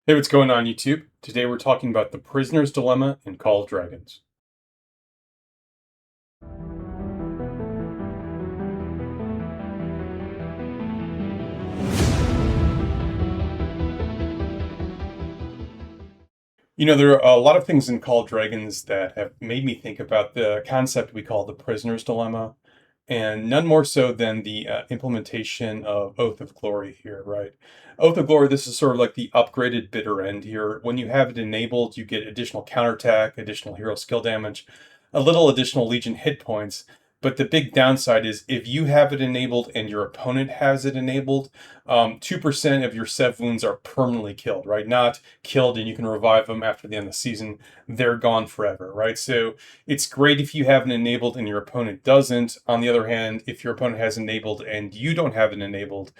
Hey, what's going on, YouTube? Today we're talking about the prisoner's dilemma in Call of Dragons. There are a lot of things in Call of Dragons that have made me think about the concept we call the prisoner's dilemma, and none more so than the implementation of Oath of Glory here, right? Oath of Glory, this is sort of like the upgraded bitter end here. When you have it enabled, you get additional counterattack, additional hero skill damage, a little additional Legion hit points. But the big downside is if you have it enabled and your opponent has it enabled, 2% of your Sev wounds are permanently killed, right? Not killed and you can revive them after the end of the season. They're gone forever, right? So it's great if you have it enabled and your opponent doesn't. On the other hand, if your opponent has enabled and you don't have it enabled,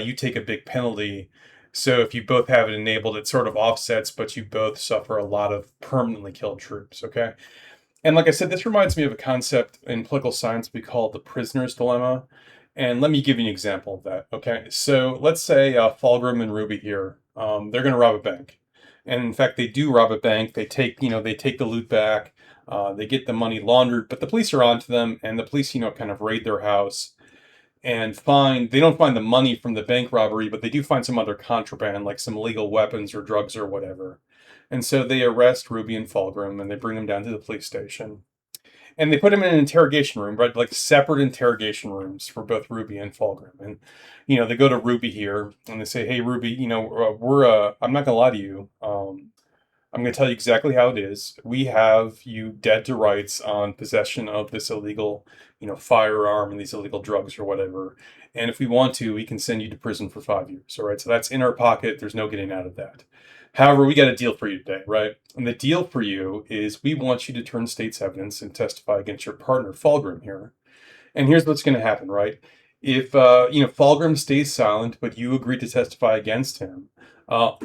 you take a big penalty. So if you both have it enabled, it sort of offsets, but you both suffer a lot of permanently killed troops, okay? And like I said, this reminds me of a concept in political science we call the prisoner's dilemma. And let me give you an example of that. Okay, so let's say Fulgrim and Ruby here, they're going to rob a bank, and in fact, they do rob a bank. They take the loot back, they get the money laundered, but the police are onto them, and the police, kind of raid their house and find they don't find the money from the bank robbery, but they do find some other contraband, like some illegal weapons or drugs or whatever. And so they arrest Ruby and Fulgrim and they bring them down to the police station. And they put them in an interrogation room, right? Like separate interrogation rooms for both Ruby and Fulgrim. And, they go to Ruby here and they say, "Hey, Ruby, I'm not going to lie to you. I'm going to tell you exactly how it is. We have you dead to rights on possession of this illegal, firearm and these illegal drugs or whatever. And if we want to, we can send you to prison for 5 years. All right. So that's in our pocket. There's no getting out of that. However, we got a deal for you today, right? And the deal for you is we want you to turn state's evidence and testify against your partner, Fulgrim, here. And here's what's going to happen, right? If Fulgrim stays silent, but you agree to testify against him,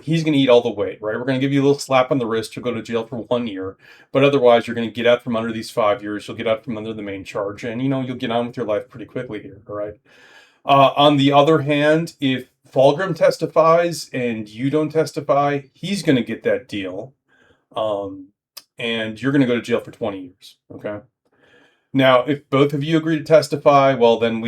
he's going to eat all the weight, right? We're going to give you a little slap on the wrist. You'll go to jail for 1 year, but otherwise, you're going to get out from under these 5 years. You'll get out from under the main charge, and you'll get on with your life pretty quickly here, all right? On the other hand, if Fulgrim testifies and you don't testify, he's going to get that deal, um, and you're going to go to jail for 20 years. Okay. Now, if both of you agree to testify, well, then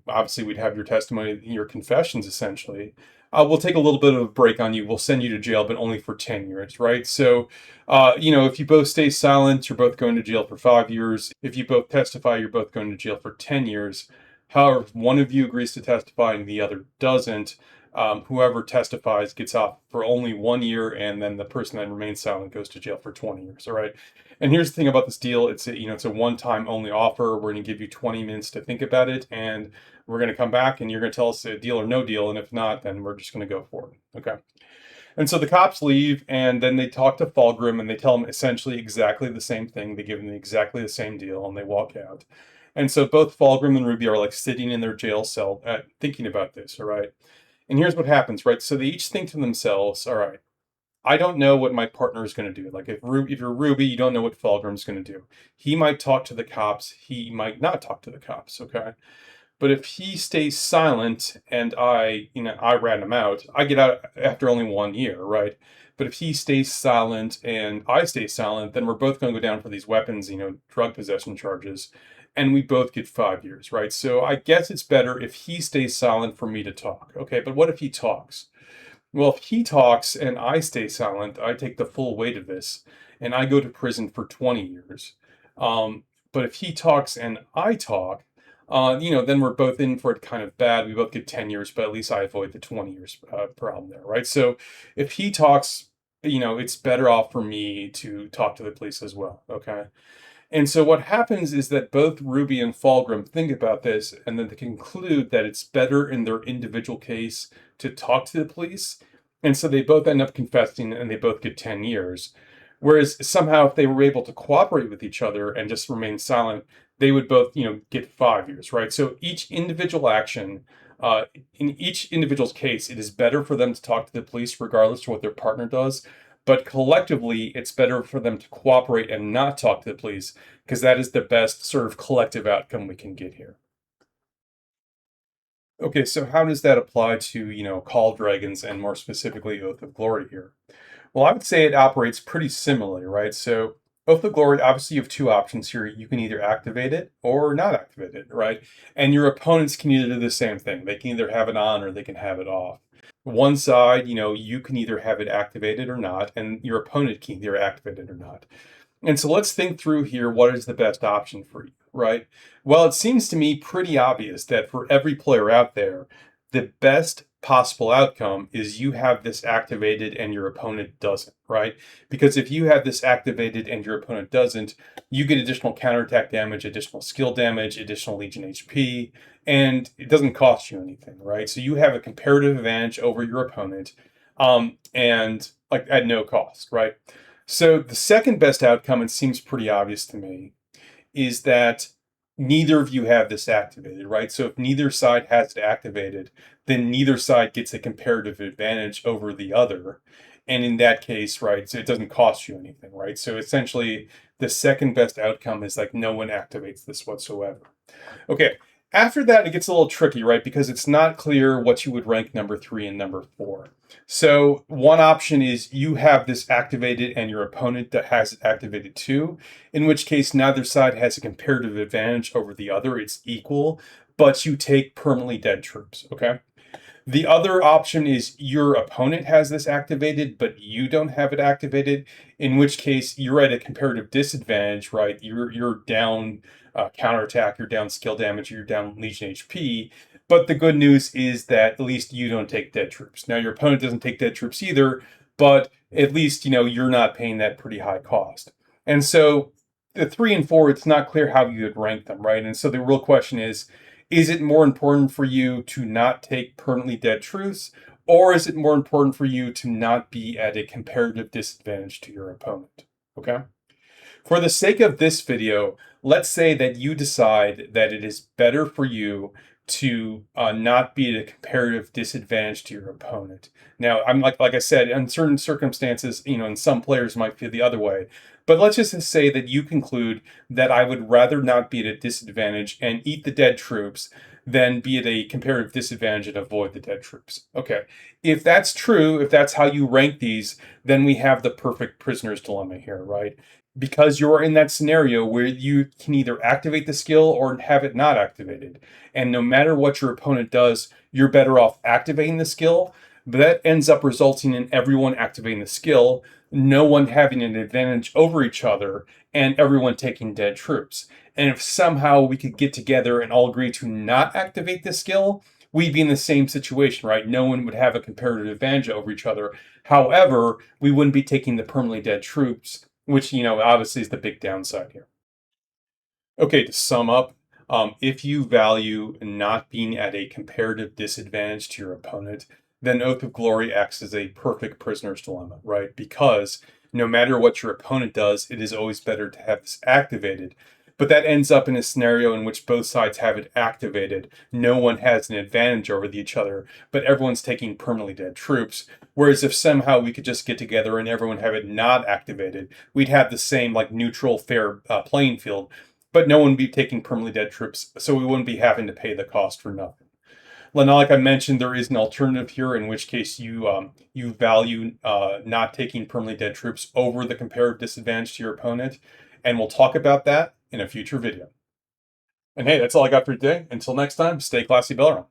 obviously we'd have your testimony, your confessions, essentially. We'll take a little bit of a break on you. We'll send you to jail, but only for 10 years, right? So, if you both stay silent, you're both going to jail for 5 years. If you both testify, you're both going to jail for 10 years. However, if one of you agrees to testify and the other doesn't, whoever testifies gets off for only 1 year, and then the person that remains silent goes to jail for 20 years, all right? And here's the thing about this deal: it's a one-time only offer. We're going to give you 20 minutes to think about it, and we're going to come back, and you're going to tell us a deal or no deal. And if not, then we're just going to go for it. Okay. And so the cops leave, and then they talk to Fulgrim, and they tell him essentially exactly the same thing. They give him exactly the same deal, and they walk out. And so both Fulgrim and Ruby are like sitting in their jail cell, thinking about this. All right. And here's what happens, right? So they each think to themselves, all right, I don't know what my partner is going to do. Like if you're Ruby, you don't know what Fulgrim's going to do. He might talk to the cops. He might not talk to the cops. Okay. But if he stays silent and I rat him out, I get out after only 1 year, right? But if he stays silent and I stay silent, then we're both going to go down for these weapons, drug possession charges, and we both get 5 years, right? So I guess it's better if he stays silent for me to talk. Okay, but what if he talks? Well, if he talks and I stay silent, I take the full weight of this and I go to prison for 20 years. But if he talks and I talk, then we're both in for it kind of bad. We both get 10 years, but at least I avoid the 20 years problem there, right? So if he talks, it's better off for me to talk to the police as well, okay? And so what happens is that both Ruby and Fulgrim think about this, and then they conclude that it's better in their individual case to talk to the police. And so they both end up confessing and they both get 10 years. Whereas somehow if they were able to cooperate with each other and just remain silent, they would both, get 5 years, right? So each individual action, in each individual's case, it is better for them to talk to the police regardless of what their partner does. But collectively, it's better for them to cooperate and not talk to the police because that is the best sort of collective outcome we can get here. Okay, so how does that apply to, Call Dragons and more specifically Oath of Glory here? Well, I would say it operates pretty similarly, right? So Oath of Glory, obviously you have two options here. You can either activate it or not activate it, right? And your opponents can either do the same thing. They can either have it on or they can have it off. One side, you can either have it activated or not, and your opponent can either activate it or not. And so let's think through here what is the best option for you, right? Well, it seems to me pretty obvious that for every player out there, the best possible outcome is you have this activated and your opponent doesn't, right? Because if you have this activated and your opponent doesn't, you get additional counterattack damage, additional skill damage, additional Legion HP, and it doesn't cost you anything, right? So you have a comparative advantage over your opponent, and like at no cost, right? So the second best outcome, it seems pretty obvious to me, is that neither of you have this activated, right? So if neither side has it activated, then neither side gets a comparative advantage over the other. And in that case, right, so it doesn't cost you anything, right? So essentially, the second best outcome is like no one activates this whatsoever. Okay, after that, it gets a little tricky, right? Because it's not clear what you would rank number 3 and number 4. So one option is you have this activated and your opponent that has it activated too, in which case neither side has a comparative advantage over the other. It's equal, but you take permanently dead troops, okay? The other option is your opponent has this activated, but you don't have it activated, in which case you're at a comparative disadvantage, right? You're down counterattack, you're down skill damage, you're down Legion HP. But the good news is that at least you don't take dead troops. Now your opponent doesn't take dead troops either, but at least you're not paying that pretty high cost. And so the 3 and 4, it's not clear how you would rank them, right? And so the real question is it more important for you to not take permanently dead troops, or is it more important for you to not be at a comparative disadvantage to your opponent? Okay. For the sake of this video, let's say that you decide that it is better for you to not be at a comparative disadvantage to your opponent. Now, I'm like I said, in certain circumstances, and some players might feel the other way. But let's just say that you conclude that I would rather not be at a disadvantage and eat the dead troops than be at a comparative disadvantage and avoid the dead troops. Okay. If that's true, if that's how you rank these, then we have the perfect prisoner's dilemma here, right? Because you're in that scenario where you can either activate the skill or have it not activated. And no matter what your opponent does, you're better off activating the skill. But that ends up resulting in everyone activating the skill, no one having an advantage over each other, and everyone taking dead troops. And if somehow we could get together and all agree to not activate the skill, we'd be in the same situation, right? No one would have a comparative advantage over each other. However, we wouldn't be taking the permanently dead troops, which, obviously is the big downside here. Okay, to sum up, if you value not being at a comparative disadvantage to your opponent, then Oath of Glory acts as a perfect prisoner's dilemma, right? Because no matter what your opponent does, it is always better to have this activated. But that ends up in a scenario in which both sides have it activated. No one has an advantage over each other, but everyone's taking permanently dead troops. Whereas if somehow we could just get together and everyone have it not activated, we'd have the same like neutral, fair playing field, but no one would be taking permanently dead troops, so we wouldn't be having to pay the cost for nothing. Now, like I mentioned, there is an alternative here, in which case you value not taking permanently dead troops over the comparative disadvantage to your opponent, and we'll talk about that in a future video. And hey, that's all I got for today. Until next time, stay classy, Belleron.